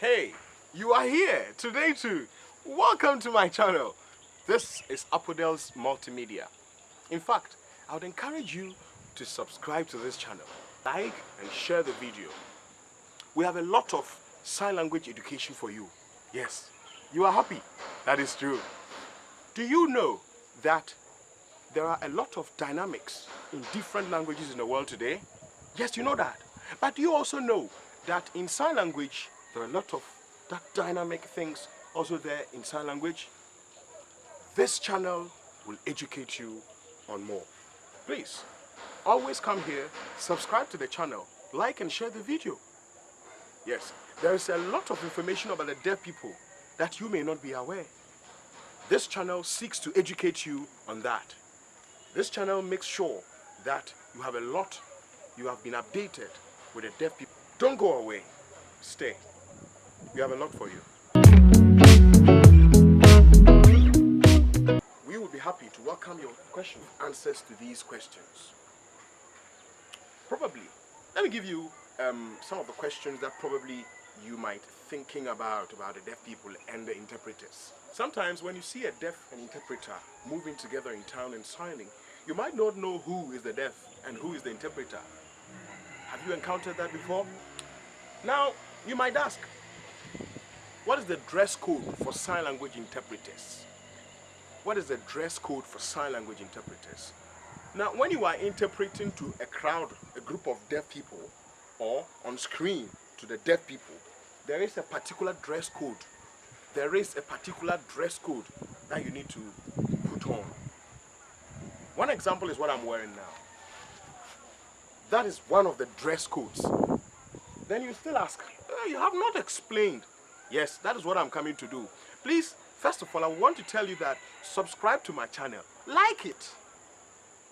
Hey, you are here today too. Welcome to my channel. This is Apodel's Multimedia. In fact, I would encourage you to subscribe to this channel, like and share the video. We have a lot of sign language education for you. Yes, you are happy. That is true. Do you know that there are a lot of dynamics in different languages in the world today? Yes, you know that. But you also know that in sign language, there are a lot of that dynamic things also there in sign language. This channel will educate you on more. Please, always come here, subscribe to the channel, like and share the video. Yes, there is a lot of information about the deaf people that you may not be aware. This channel seeks to educate you on that. This channel makes sure that you have been updated with the deaf people. Don't go away. Stay. We have a lot for you. We will be happy to welcome your questions, answers to these questions. Probably, let me give you some of the questions that probably you might thinking about the deaf people and the interpreters. Sometimes when you see a deaf and interpreter moving together in town and signing, you might not know who is the deaf and who is the interpreter. Have you encountered that before? Now, you might ask, what is the dress code for sign language interpreters? What is the dress code for sign language interpreters? Now, when you are interpreting to a crowd, a group of deaf people, or on screen to the deaf people, there is a particular dress code. There is a particular dress code that you need to put on. One example is what I'm wearing now. That is one of the dress codes. Then you still ask, you have not explained. Yes, that is what I'm coming to do. Please, first of all, I want to tell you that subscribe to my channel. Like it.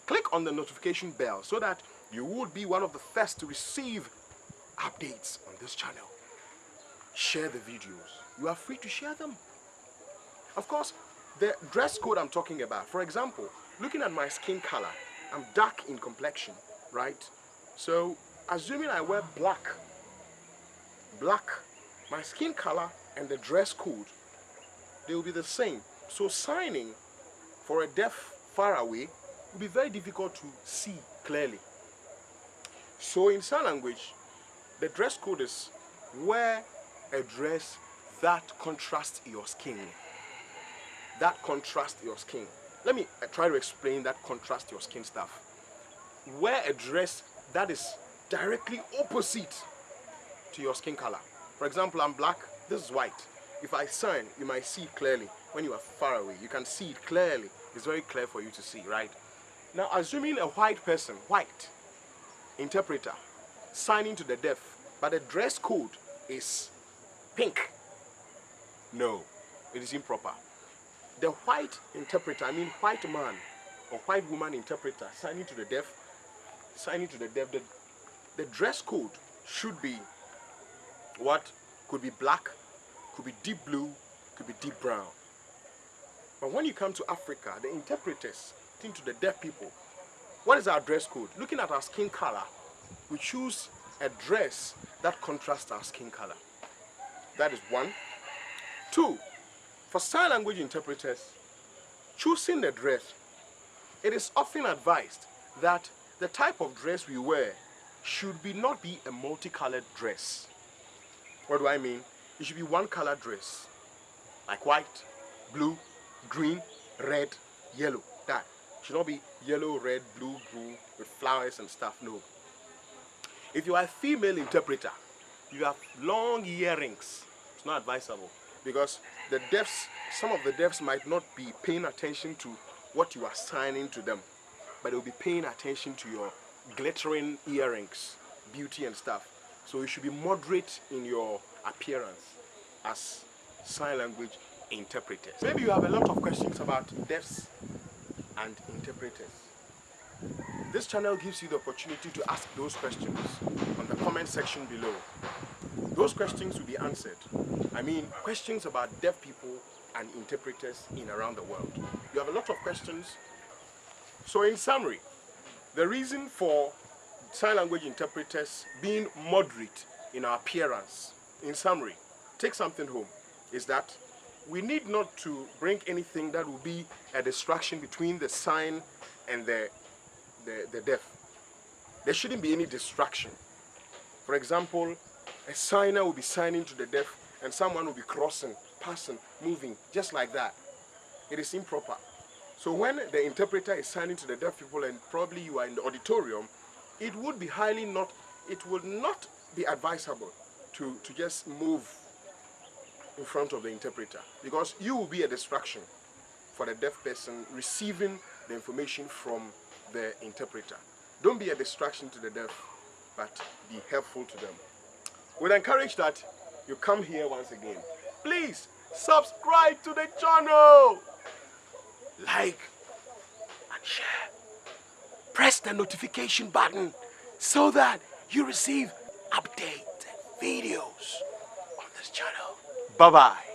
Click on the notification bell so that you will be one of the first to receive updates on this channel. Share the videos. You are free to share them. Of course, the dress code I'm talking about, for example, looking at my skin color, I'm dark in complexion, right? So, assuming I wear black, my skin color and the dress code, they will be the same. So signing for a deaf far away will be very difficult to see clearly. So in sign language, the dress code is wear a dress that contrasts your skin. That contrasts your skin. Let me try to explain that contrast your skin stuff. Wear a dress that is directly opposite to your skin color. For example, I'm black, this is white. If I sign, you might see it clearly. When you are far away, you can see it clearly. It's very clear for you to see, right? Now, assuming a white person, white interpreter, signing to the deaf, but the dress code is pink. No, it is improper. The white interpreter, white man or white woman interpreter signing to the deaf, the dress code should be what? Could be black, could be deep blue, could be deep brown. But when you come to Africa, the interpreters, to the deaf people, what is our dress code? Looking at our skin color, we choose a dress that contrasts our skin color. That is one. Two, for sign language interpreters, choosing the dress, it is often advised that the type of dress we wear should not be a multicolored dress. What do I mean? It should be one color dress, like white, blue, green, red, yellow. That should not be yellow, red, blue with flowers and stuff. No. If you are a female interpreter, you have long earrings. It's not advisable because some of the deafs might not be paying attention to what you are signing to them, but they will be paying attention to your glittering earrings, beauty and stuff. So you should be moderate in your appearance as sign language interpreters. Maybe you have a lot of questions about deafs and interpreters. This channel gives you the opportunity to ask those questions on the comment section below. Those questions will be answered. Questions about deaf people and interpreters in around the world. You have a lot of questions. So in summary, the reason for sign language interpreters being moderate in our appearance, in summary, take something home is that we need not to bring anything that will be a distraction between the sign and the deaf. There shouldn't be any distraction. For example, a signer will be signing to the deaf and someone will be crossing, passing, moving, just like that. It is improper. So when the interpreter is signing to the deaf people and probably you are in the auditorium, it would not be advisable to just move in front of the interpreter, because you will be a distraction for the deaf person receiving the information from the interpreter. Don't be a distraction to the deaf, but be helpful to them. We'll encourage that you come here once again. Please subscribe to the channel, like and share. Press the notification button so that you receive updates and videos on this channel. Bye-bye.